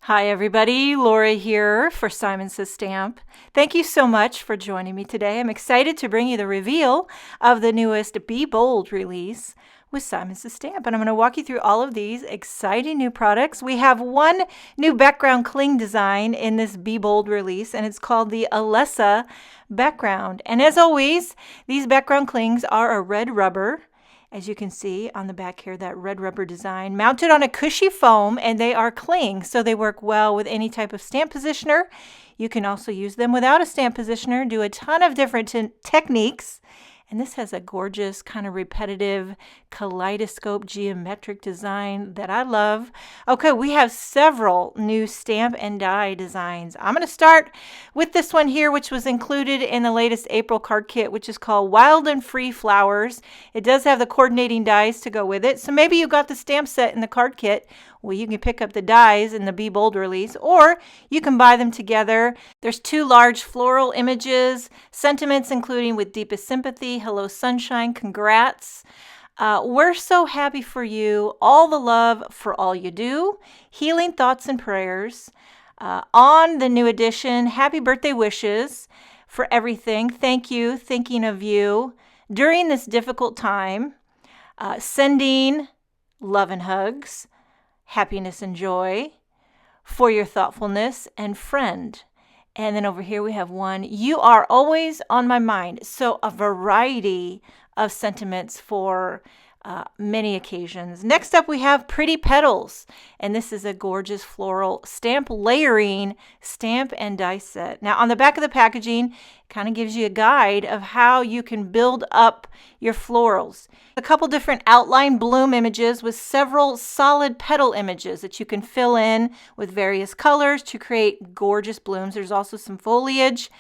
Hi everybody, Laura here for Simon Says Stamp. Thank you so much for joining me today. I'm excited to bring you the reveal of the newest Be Bold release with Simon Says Stamp. And I'm going to walk you through all of these exciting new products. We have one new background cling design in this Be Bold release, and it's called the Alessa background. And as always, these background clings are a red rubber. As you can see on the back here, that red rubber design mounted on a cushy foam, and they are cling, so they work well with any type of stamp positioner. You can also use them without a stamp positioner, do a ton of different techniques. And this has a gorgeous kind of repetitive kaleidoscope geometric design that I love. Okay, we have several new stamp and die designs. I'm going to start with this one here, which was included in the latest April card kit, which is called Wild and Free Flowers. It does have the coordinating dies to go with it. So maybe you got the stamp set in the card kit. Well, you can pick up the dies in the Be Bold release, or you can buy them together. There's two large floral images, sentiments including with deepest sympathy, hello sunshine, congrats. We're so happy for you, all the love for all you do, healing thoughts and prayers. On the new edition, happy birthday wishes for everything. Thank you, thinking of you during this difficult time. Sending love and hugs, happiness and joy for your thoughtfulness and friend. And then over here we have one, you are always on my mind. So a variety of sentiments for many occasions. Next up we have Pretty Petals, and this is a gorgeous floral stamp layering stamp and die set. Now on the back of the packaging, it kind of gives you a guide of how you can build up your florals. A couple different outline bloom images with several solid petal images that you can fill in with various colors to create gorgeous blooms. There's also some foliage,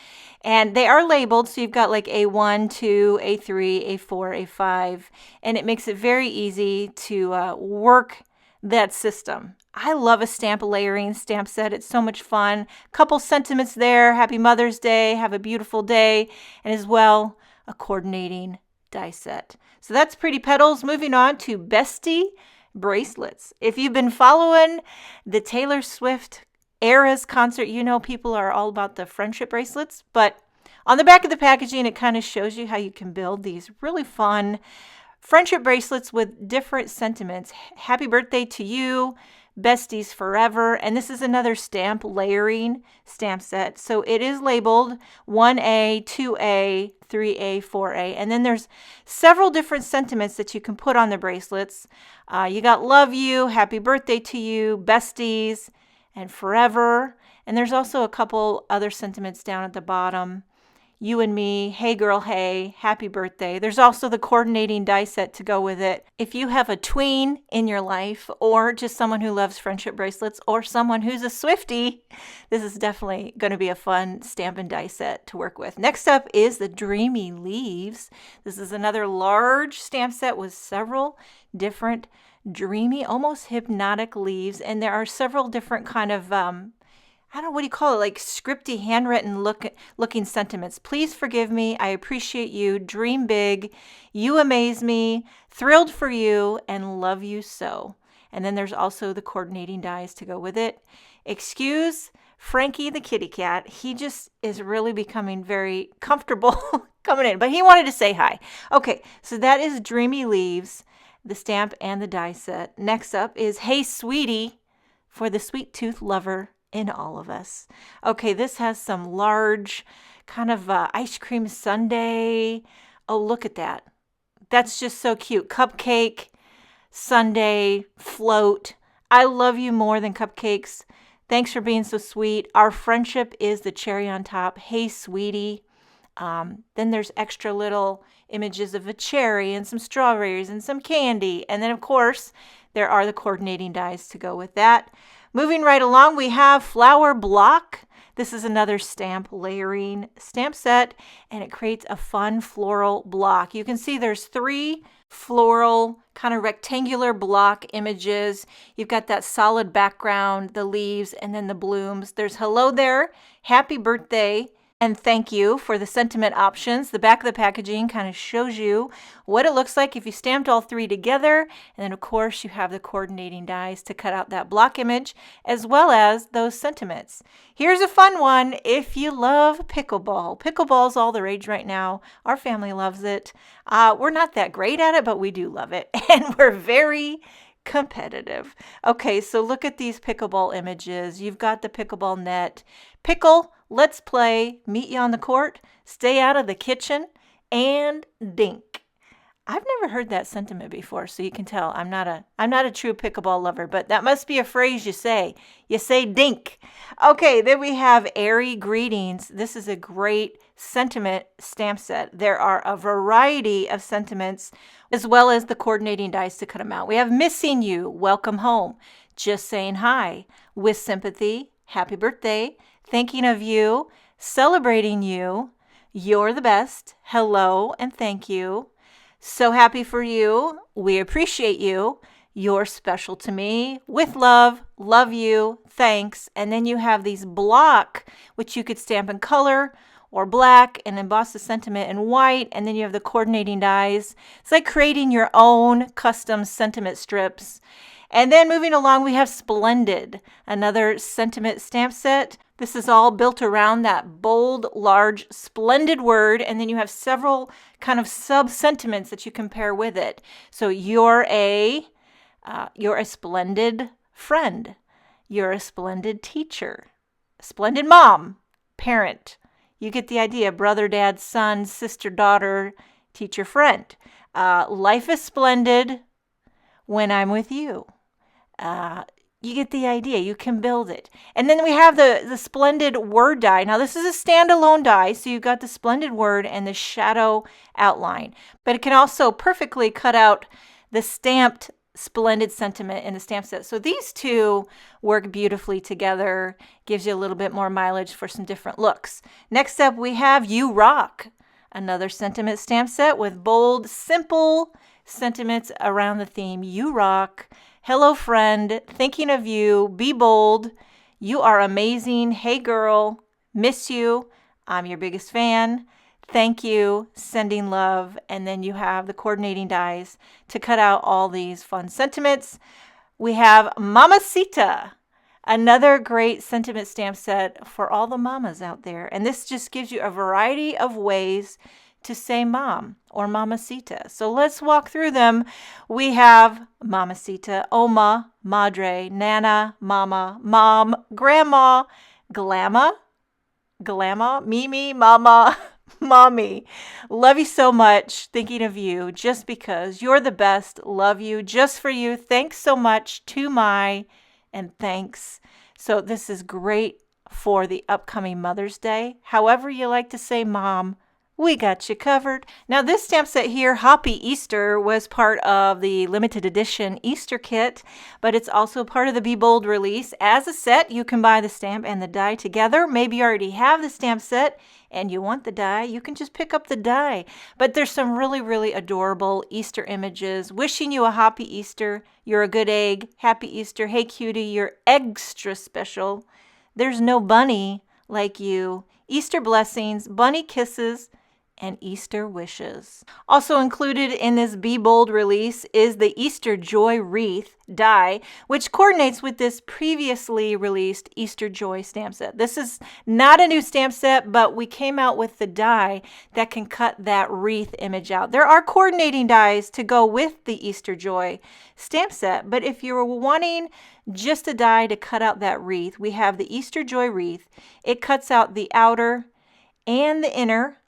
and they are labeled, so you've got like A1, 2, A3, A4, A5, and it makes it very easy to work that system. I love a stamp layering stamp set. It's so much fun. Couple sentiments there. Happy Mother's Day. Have a beautiful day. And as well, a coordinating die set. So that's Pretty Petals. Moving on to Bestie bracelets. If you've been following the Taylor Swift Eras concert, you know people are all about the friendship bracelets. But on the back of the packaging, it kind of shows you how you can build these really fun friendship bracelets with different sentiments. Happy birthday to you, besties forever. And this is another stamp layering stamp set. So it is labeled 1A, 2A, 3A, 4A. And then there's several different sentiments that you can put on the bracelets. You got love you, happy birthday to you, besties, and forever. And there's also a couple other sentiments down at the bottom. You and me, hey girl, hey, happy birthday. There's also the coordinating die set to go with it. If you have a tween in your life, or just someone who loves friendship bracelets, or someone who's a Swiftie, this is definitely going to be a fun stamp and die set to work with. Next up is the Dreamy Leaves. This is another large stamp set with several different dreamy, almost hypnotic leaves, and there are several different kind of I don't know, what do you call it, like scripty, handwritten looking sentiments. Please forgive me. I appreciate you. Dream big. You amaze me. Thrilled for you and love you so. And then there's also the coordinating dies to go with it. Excuse Frankie the kitty cat. He just is really becoming very comfortable coming in, but he wanted to say hi. Okay, so that is Dreamy Leaves, the stamp and the die set. Next up is Hey Sweetie for the sweet tooth lover in all of us. Okay, this has some large kind of ice cream sundae. Oh, look at that. That's just so cute. Cupcake, sundae, float. I love you more than cupcakes. Thanks for being so sweet. Our friendship is the cherry on top. Hey, sweetie. Then there's extra little images of a cherry and some strawberries and some candy. And then, of course, there are the coordinating dies to go with that. Moving right along, we have Flower Block. This is another stamp layering stamp set, and it creates a fun floral block. You can see there's three floral kind of rectangular block images. You've got that solid background, the leaves, and then the blooms. There's hello there, happy birthday And thank you for the sentiment options. The back of the packaging kind of shows you what it looks like if you stamped all three together. And then, of course, you have the coordinating dies to cut out that block image as well as those sentiments. Here's a fun one if you love pickleball. Pickleball's all the rage right now. Our family loves it. We're not that great at it, but we do love it. And we're very competitive. Okay, so look at these pickleball images. You've got the pickleball net. Pickle, let's play, meet you on the court, stay out of the kitchen, and dink. I've never heard that sentiment before, so you can tell I'm not a true pickleball lover, but that must be a phrase you say. You say dink. Okay, then we have airy greetings. This is a great sentiment stamp set. There are a variety of sentiments as well as the coordinating dies to cut them out. We have missing you, welcome home, just saying hi, with sympathy, happy birthday, thinking of you, celebrating you, you're the best, hello and thank you. So happy for you. We appreciate you. You're special to me. With love, love you, thanks. And then you have these block, which you could stamp in color or black and emboss the sentiment in white. And then you have the coordinating dies. It's like creating your own custom sentiment strips. And then moving along, we have Splendid, another sentiment stamp set. This is all built around that bold, large, splendid word, and then you have several kind of sub-sentiments that you can pair with it. So you're a splendid friend. You're a splendid teacher. Splendid mom, parent. You get the idea. Brother, dad, son, sister, daughter, teacher, friend. Life is splendid when I'm with you. You get the idea. You can build it. And then we have the Splendid word die. Now, this is a standalone die, so you've got the Splendid word and the shadow outline. But it can also perfectly cut out the stamped Splendid sentiment in the stamp set. So these two work beautifully together. Gives you a little bit more mileage for some different looks. Next up, we have You Rock, another sentiment stamp set with bold, simple sentiments around the theme. You rock. Hello, friend. Thinking of you. Be bold. You are amazing. Hey, girl. Miss you. I'm your biggest fan. Thank you. Sending love. And then you have the coordinating dies to cut out all these fun sentiments. We have Mamacita, another great sentiment stamp set for all the mamas out there. And this just gives you a variety of ways to say mom or mamacita. So let's walk through them. We have mamacita, oma, madre, nana, mama, mom, grandma, glamma, mimi, mama, mommy. Love you so much. Thinking of you just because you're the best. Love you just for you. Thanks so much to my and thanks. So this is great for the upcoming Mother's Day. However you like to say mom, we got you covered. Now this stamp set here, Happy Easter, was part of the limited edition Easter kit, but it's also part of the Be Bold release. As a set, you can buy the stamp and the die together. Maybe you already have the stamp set and you want the die, you can just pick up the die. But there's some really, really adorable Easter images. Wishing you a happy Easter. You're a good egg. Happy Easter. Hey cutie, you're extra special. There's no bunny like you. Easter blessings, bunny kisses, and Easter wishes. Also included in this Be Bold release is the Easter Joy Wreath die, which coordinates with this previously released Easter Joy stamp set. This is not a new stamp set, but we came out with the die that can cut that wreath image out. There are coordinating dies to go with the Easter Joy stamp set, but if you're wanting just a die to cut out that wreath, we have the Easter Joy Wreath. It cuts out the outer and the inner,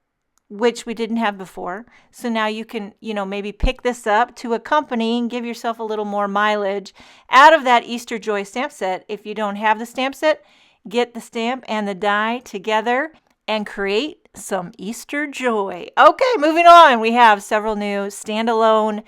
which we didn't have before. So now you can, maybe pick this up to accompany and give yourself a little more mileage out of that Easter Joy stamp set. If you don't have the stamp set, get the stamp and the die together and create some Easter joy. Okay, moving on. We have several new standalone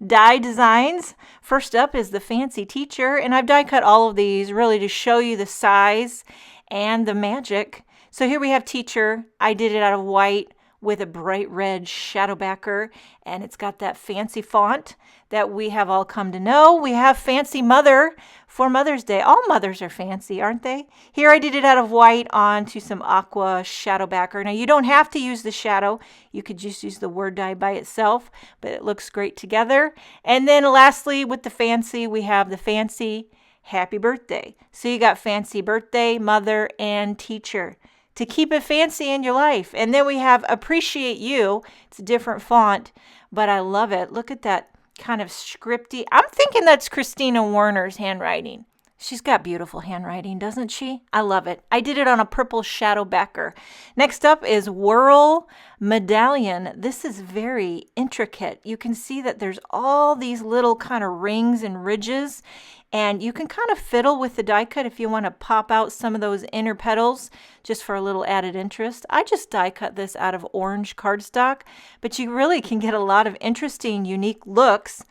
die designs. First up is the Fancy Teacher, and I've die cut all of these really to show you the size and the magic. So here we have Teacher. I did it out of white with a bright red shadow backer, and it's got that fancy font that we have all come to know. We have Fancy Mother for Mother's Day. All mothers are fancy, aren't they? Here I did it out of white onto some aqua shadow backer. Now you don't have to use the shadow. You could just use the word die by itself, but it looks great together. And then lastly, with the fancy, we have the fancy happy birthday. So you got fancy birthday, mother, and teacher to keep it fancy in your life. And then we have appreciate you. It's a different font, but I love it. Look at that kind of scripty. I'm thinking that's Christina Warner's handwriting. She's got beautiful handwriting, doesn't she? I love it. I did it on a purple shadow backer. Next up is Whirl Medallion. This is very intricate. You can see that there's all these little kind of rings and ridges, and you can kind of fiddle with the die cut if you want to pop out some of those inner petals just for a little added interest. I just die cut this out of orange cardstock, but you really can get a lot of interesting, unique looks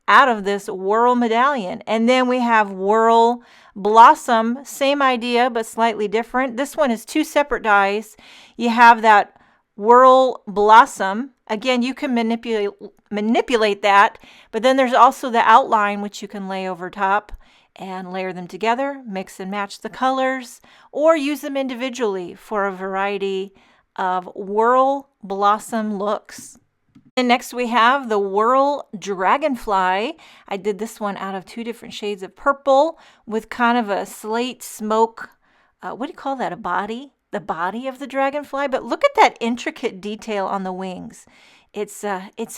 out of this Whirl Medallion. And then we have Whirl Blossom, same idea but slightly different. This one is 2 separate dies. You have that Whirl Blossom. Again, you can manipulate that, but then there's also the outline which you can lay over top and layer them together, mix and match the colors, or use them individually for a variety of Whirl Blossom looks. And next we have the Whirl Dragonfly. I did this one out of 2 different shades of purple with kind of a slate smoke, what do you call that, a body? The body of the dragonfly. But look at that intricate detail on the wings. It's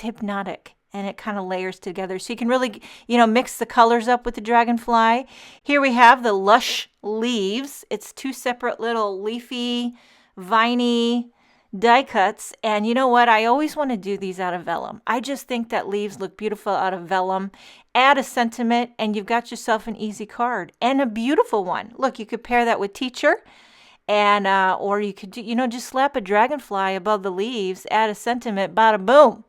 hypnotic, and it kind of layers together. So you can really, mix the colors up with the dragonfly. Here we have the Lush Leaves. It's 2 separate little leafy, viney die cuts, and you know what? I always want to do these out of vellum. I just think that leaves look beautiful out of vellum. Add a sentiment, and you've got yourself an easy card and a beautiful one. Look, you could pair that with teacher, and or you could do, just slap a dragonfly above the leaves, add a sentiment, bada boom.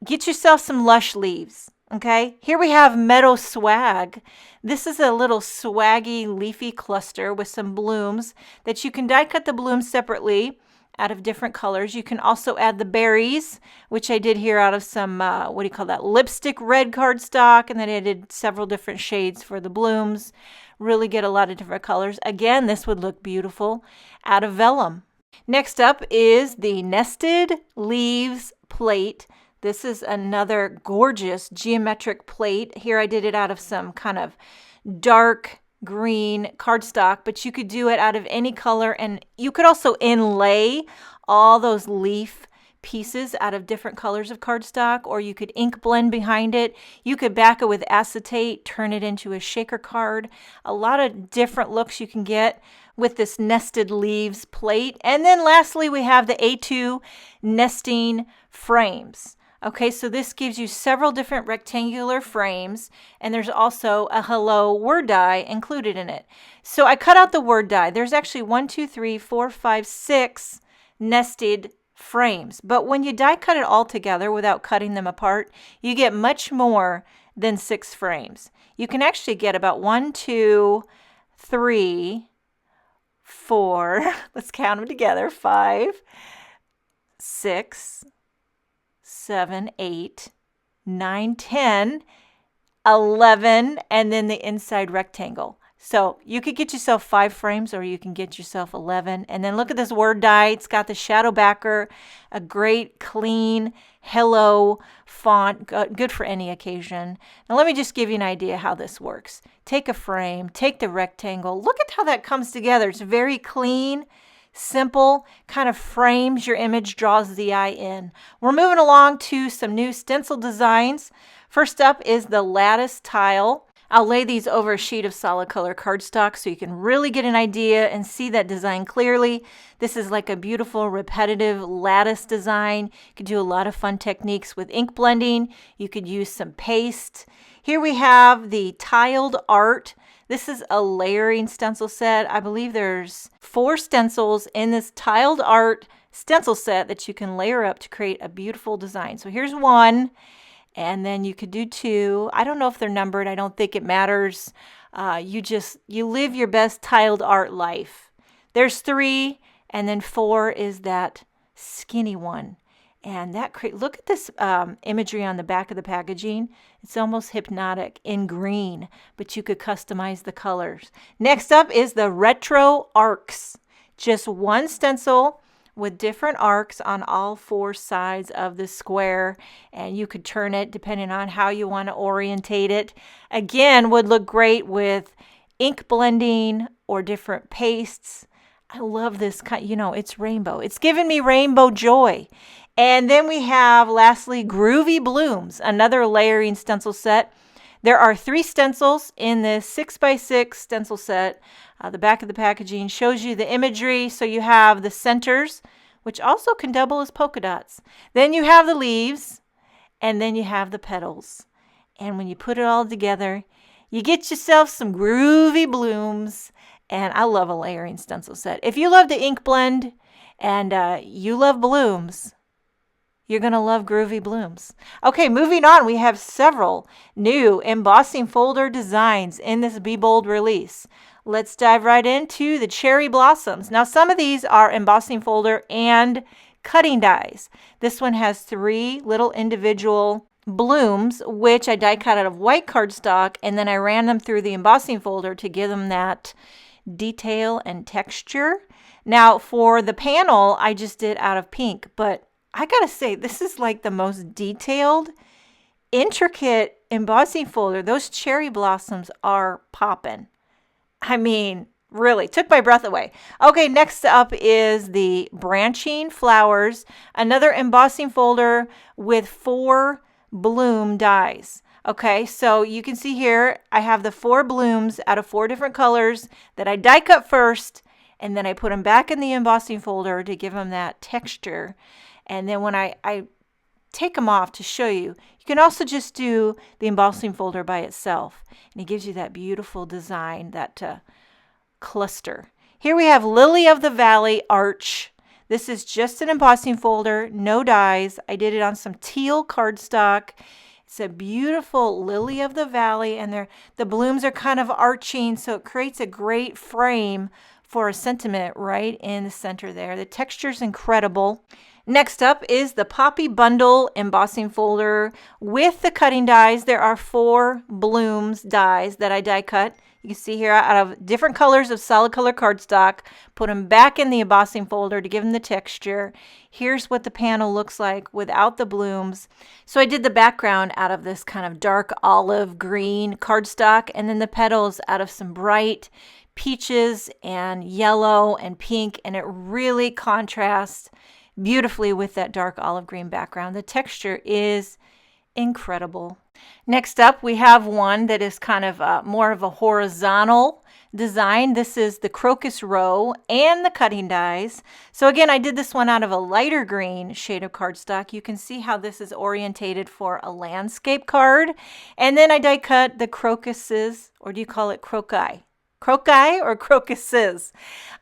Get yourself some Lush Leaves. Okay, here we have Meadow Swag. This is a little swaggy leafy cluster with some blooms that you can die cut the blooms separately out of different colors. You can also add the berries, which I did here out of some, lipstick red cardstock, and then I did several different shades for the blooms. Really get a lot of different colors. Again, this would look beautiful out of vellum. Next up is the Nested Leaves plate. This is another gorgeous geometric plate. Here I did it out of some kind of dark green cardstock, but you could do it out of any color, and you could also inlay all those leaf pieces out of different colors of cardstock, or you could ink blend behind it. You could back it with acetate, turn it into a shaker card. A lot of different looks you can get with this Nested Leaves plate. And then lastly, we have the A2 nesting frames. Okay, so this gives you several different rectangular frames, and there's also a hello word die included in it. So I cut out the word die. There's actually 1, 2, 3, 4, 5, 6 nested frames. But when you die cut it all together without cutting them apart, you get much more than 6 frames. You can actually get about 1, 2, 3, 4, let's count them together, 5, 6, 7, 8, 9, 10, 11, and then the inside rectangle. So you could get yourself 5 frames, or you can get yourself 11. And then look at this word die. It's got the shadow backer, a great clean hello font, good for any occasion. Now let me just give you an idea how this works. Take a frame, take the rectangle. Look at how that comes together. It's very clean, simple, kind of frames your image, draws the eye in. We're moving along to some new stencil designs. First up is the lattice tile. I'll lay these over a sheet of solid color cardstock so you can really get an idea and see that design clearly. This is like a beautiful repetitive lattice design. You could do a lot of fun techniques with ink blending. You could use some paste. Here we have the tiled art. This is a layering stencil set. I believe there's 4 stencils in this tiled art stencil set that you can layer up to create a beautiful design. So here's 1, and then you could do 2. I don't know if they're numbered. I don't think it matters. You live your best tiled art life. There's 3, and then 4 is that skinny one. And look at this imagery on the back of the packaging. It's almost hypnotic in green, but you could customize the colors. Next up is the retro arcs. Just one stencil with different arcs on all 4 sides of the square, and you could turn it depending on how you want to orientate it. Again, would look great with ink blending or different pastes. I love this kind, it's rainbow. It's given me rainbow joy. And then we have, lastly, Groovy Blooms, another layering stencil set. There are 3 stencils in this 6x6 stencil set. The back of the packaging shows you the imagery. So you have the centers, which also can double as polka dots. Then you have the leaves, and then you have the petals. And when you put it all together, you get yourself some groovy blooms. And I love a layering stencil set. If you love the ink blend and you love blooms, you're going to love Groovy Blooms. Okay, moving on, we have several new embossing folder designs in this Be Bold release. Let's dive right into the Cherry Blossoms. Now, some of these are embossing folder and cutting dies. This one has 3 little individual blooms, which I die cut out of white cardstock, and then I ran them through the embossing folder to give them that detail and texture. Now, for the panel, I just did out of pink, but I gotta say, this is like the most detailed, intricate embossing folder. Those cherry blossoms are popping. I mean, really, took my breath away. Okay, next up is the Branching Flowers, another embossing folder with 4 bloom dies. Okay, so you can see here, I have the 4 blooms out of 4 different colors that I die cut first, and then I put them back in the embossing folder to give them that texture. And then when I take them off to show you, you can also just do the embossing folder by itself. And it gives you that beautiful design, that cluster. Here we have Lily of the Valley Arch. This is just an embossing folder, no dies. I did it on some teal cardstock. It's a beautiful lily of the valley, and the blooms are kind of arching, so it creates a great frame for a sentiment right in the center there. The texture is incredible. Next up is the Poppy Bundle embossing folder with the cutting dies. There are 4 blooms dies that I die cut. You can see here out of different colors of solid color cardstock. Put them back in the embossing folder to give them the texture. Here's what the panel looks like without the blooms. So I did the background out of this kind of dark olive green cardstock, and then the petals out of some bright peaches and yellow and pink, and it really contrasts beautifully with that dark olive green background. The texture is incredible. Next up, we have one that is kind of more of a horizontal design. This is the Crocus Row and the cutting dies. So again, I did this one out of a lighter green shade of cardstock. You can see how this is orientated for a landscape card. And then I die cut the crocuses, or do you call it croci? Croci or crocuses,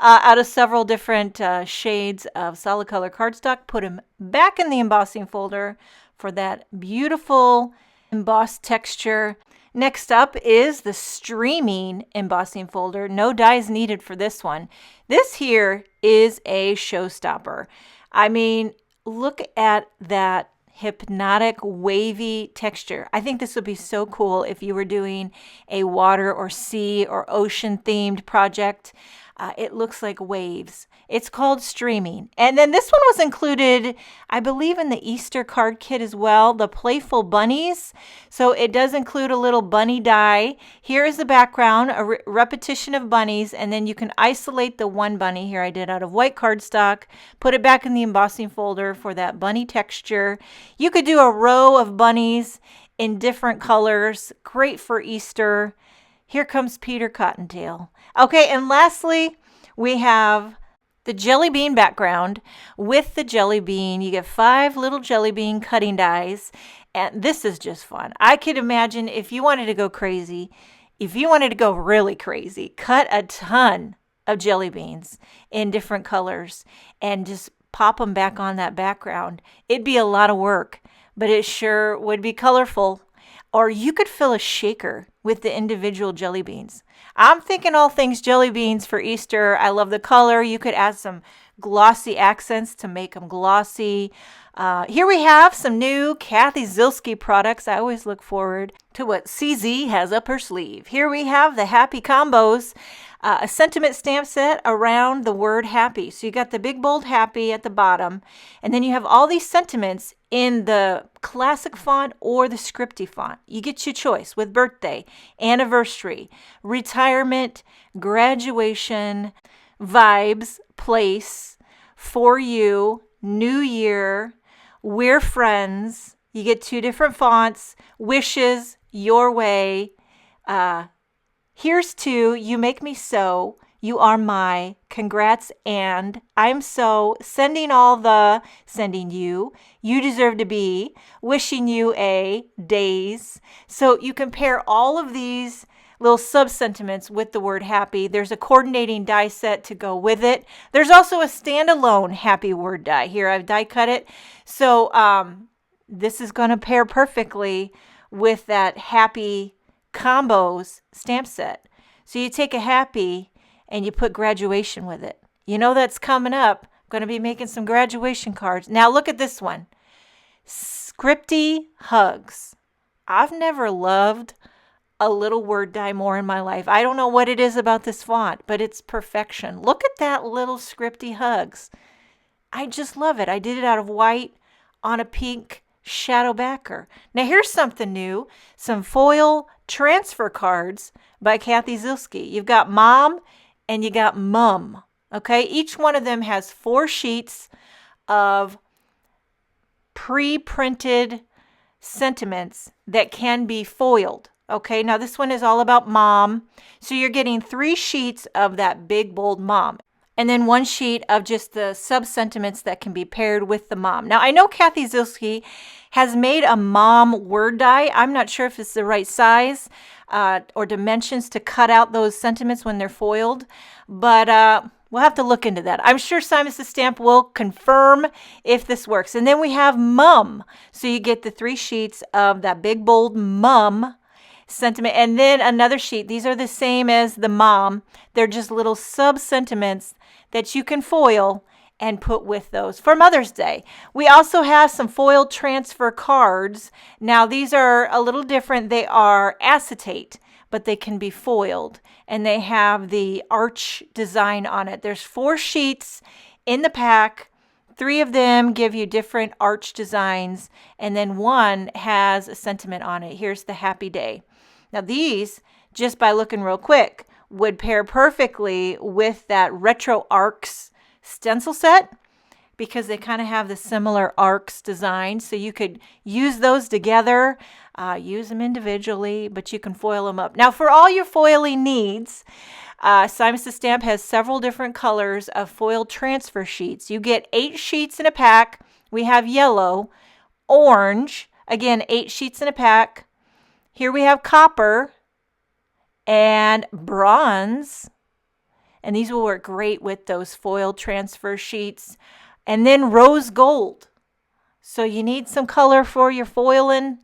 out of several different shades of solid color cardstock. Put them back in the embossing folder for that beautiful embossed texture. Next up is the Streaming embossing folder. No dies needed for this one. This here is a showstopper. I mean, look at that hypnotic wavy texture. I think this would be so cool if you were doing a water or sea or ocean themed project. It looks like waves. It's called Streaming. And then this one was included, I believe, in the Easter card kit as well, the Playful Bunnies. So it does include a little bunny die. Here is the background, a repetition of bunnies, and then you can isolate the one bunny. Here I did out of white cardstock, put it back in the embossing folder for that bunny texture. You could do a row of bunnies in different colors. Great for Easter. Here comes Peter Cottontail. Okay, and lastly, we have the jelly bean background. With the jelly bean, you get 5 little jelly bean cutting dies, and this is just fun. I could imagine if you wanted to go crazy, if you wanted to go really crazy, cut a ton of jelly beans in different colors and just pop them back on that background. It'd be a lot of work, but it sure would be colorful. or you could fill a shaker with the individual jelly beans. I'm thinking all things jelly beans for Easter. I love the color. You could add some glossy accents to make them glossy. Here we have some new Kathy Zilske products. I always look forward to what CZ has up her sleeve. Here we have the Happy Combos, a sentiment stamp set around the word happy. So you got the big bold happy at the bottom, and then you have all these sentiments in the classic font or the scripty font. You get your choice with birthday, anniversary, retirement, graduation, vibes, place, for you, new year, we're friends. You get 2 different fonts, wishes, your way. Here's to you make me so, you are my, congrats, and I'm so, sending you, you deserve to be, wishing you a, days. So you compare all of these little sub-sentiments with the word happy. There's a coordinating die set to go with it. There's also a standalone happy word die. Here, I've die cut it. So this is going to pair perfectly with that happy combos stamp set. So you take a happy and you put graduation with it. You know that's coming up. I'm going to be making some graduation cards. Now look at this one. Scripty hugs. I've never loved a little word die more in my life. I don't know what it is about this font, but it's perfection. Look at that little scripty hugs. I just love it. I did it out of white on a pink shadow backer. Now here's something new. Some foil transfer cards by Kathy Zilske. You've got mom and you got mum. Okay, each one of them has 4 sheets of pre-printed sentiments that can be foiled. Okay, now this one is all about mom. So you're getting 3 sheets of that big, bold mom. And then 1 sheet of just the sub-sentiments that can be paired with the mom. Now, I know Kathy Zilske has made a mom word die. I'm not sure if it's the right size or dimensions to cut out those sentiments when they're foiled. But we'll have to look into that. I'm sure Simon Says Stamp will confirm if this works. And then we have mum. So you get the 3 sheets of that big, bold mum sentiment, and then another sheet. These are the same as the mom. They're just little sub-sentiments that you can foil and put with those for Mother's Day. We also have some foil transfer cards. Now these are a little different. They are acetate, but they can be foiled, and they have the arch design on it. There's 4 sheets in the pack. 3 of them give you different arch designs, and then 1 has a sentiment on it. Here's the happy day. Now these, just by looking real quick, would pair perfectly with that Retro Arcs stencil set because they kind of have the similar arcs design. So you could use those together, use them individually, but you can foil them up. Now for all your foiling needs, Simon Says Stamp has several different colors of foil transfer sheets. You get 8 sheets in a pack. We have yellow, orange, again 8 sheets in a pack. Here we have copper and bronze, and these will work great with those foil transfer sheets. And then rose gold. So you need some color for your foiling,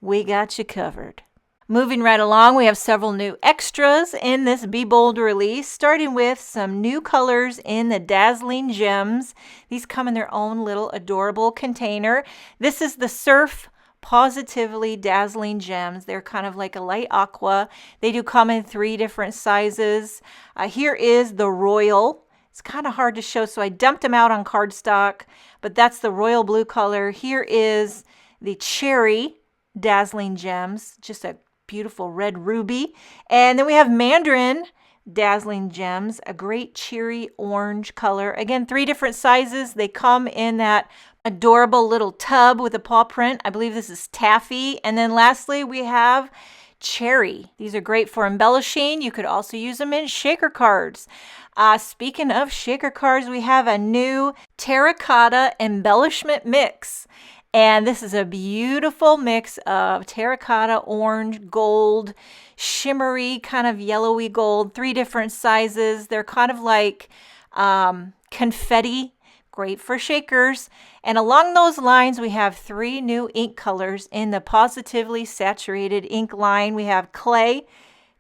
we got you covered. Moving right along, we have several new extras in this Be Bold release, starting with some new colors in the Dazzling Gems. These come in their own little adorable container. This is the Surf Positively Dazzling Gems. They're kind of like a light aqua. They do come in 3 different sizes. Here is the Royal. It's kind of hard to show, so I dumped them out on cardstock, but that's the royal blue color. Here is the Cherry Dazzling Gems, just a beautiful red ruby. And then we have Mandarin Dazzling Gems, a great cheery orange color. Again, 3 different sizes. They come in that adorable little tub with a paw print. I believe this is taffy. And then lastly, we have Cherry. These are great for embellishing. You could also use them in shaker cards. Speaking of shaker cards, we have a new terracotta embellishment mix. And this is a beautiful mix of terracotta, orange, gold, shimmery, kind of yellowy gold, 3 different sizes. They're kind of like confetti, great for shakers. And along those lines, we have 3 new ink colors in the positively saturated ink line. We have clay,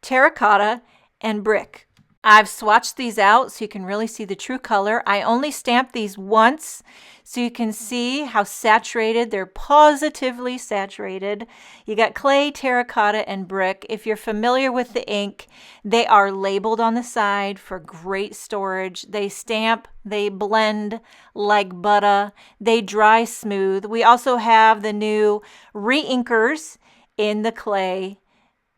terracotta, and brick. I've swatched these out so you can really see the true color. I only stamped these once so you can see how saturated. They're positively saturated. You got clay, terracotta, and brick. If you're familiar with the ink, they are labeled on the side for great storage. They stamp, they blend like butter, they dry smooth. We also have the new re-inkers in the clay,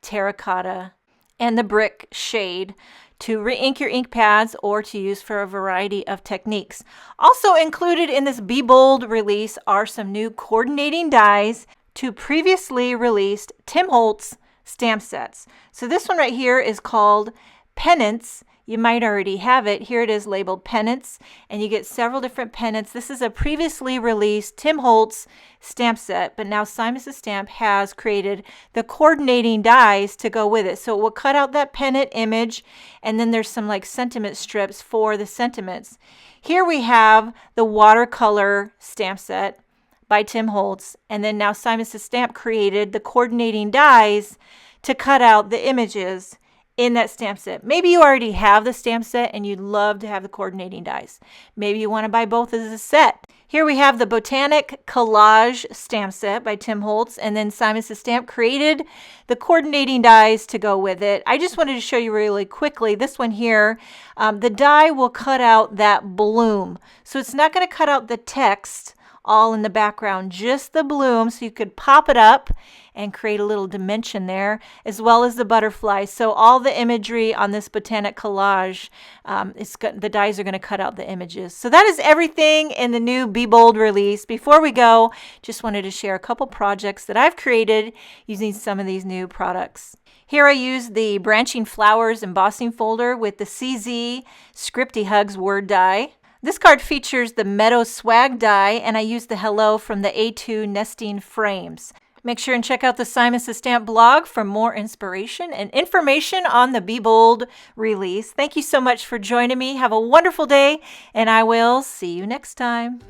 terracotta, and the brick shade to re-ink your ink pads or to use for a variety of techniques. Also included in this Be Bold release are some new coordinating dies to previously released Tim Holtz stamp sets. So this one right here is called Pennants. You might already have it. Here it is labeled Pennants, and you get several different pennants. This is a previously released Tim Holtz stamp set, but now Simon Says Stamp has created the coordinating dies to go with it. So it will cut out that pennant image, and then there's some like sentiment strips for the sentiments. Here we have the watercolor stamp set by Tim Holtz, and then now Simon Says Stamp created the coordinating dies to cut out the images in that stamp set. Maybe you already have the stamp set and you'd love to have the coordinating dies. Maybe you want to buy both as a set. Here we have the Botanic Collage stamp set by Tim Holtz, and then Simon Says Stamp created the coordinating dies to go with it. I just wanted to show you really quickly this one here. The die will cut out that bloom. So it's not going to cut out the text all in the background, just the bloom, so you could pop it up and create a little dimension there, as well as the butterflies. So all the imagery on this Botanic Collage, the dies are going to cut out the images. So that is everything in the new Be Bold release. Before we go, just wanted to share a couple projects that I've created using some of these new products. Here I used the Branching Flowers embossing folder with the CZ Scripty Hugs word die. This card features the Meadow Swag die, and I used the Hello from the A2 nesting frames. Make sure and check out the Simon Says Stamp blog for more inspiration and information on the Be Bold release. Thank you so much for joining me. Have a wonderful day, and I will see you next time.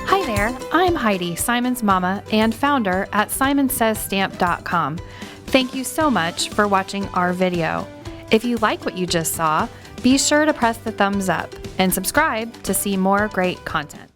Hi there, I'm Heidi, Simon's mama and founder at simonsaysstamp.com. Thank you so much for watching our video. If you like what you just saw, be sure to press the thumbs up and subscribe to see more great content.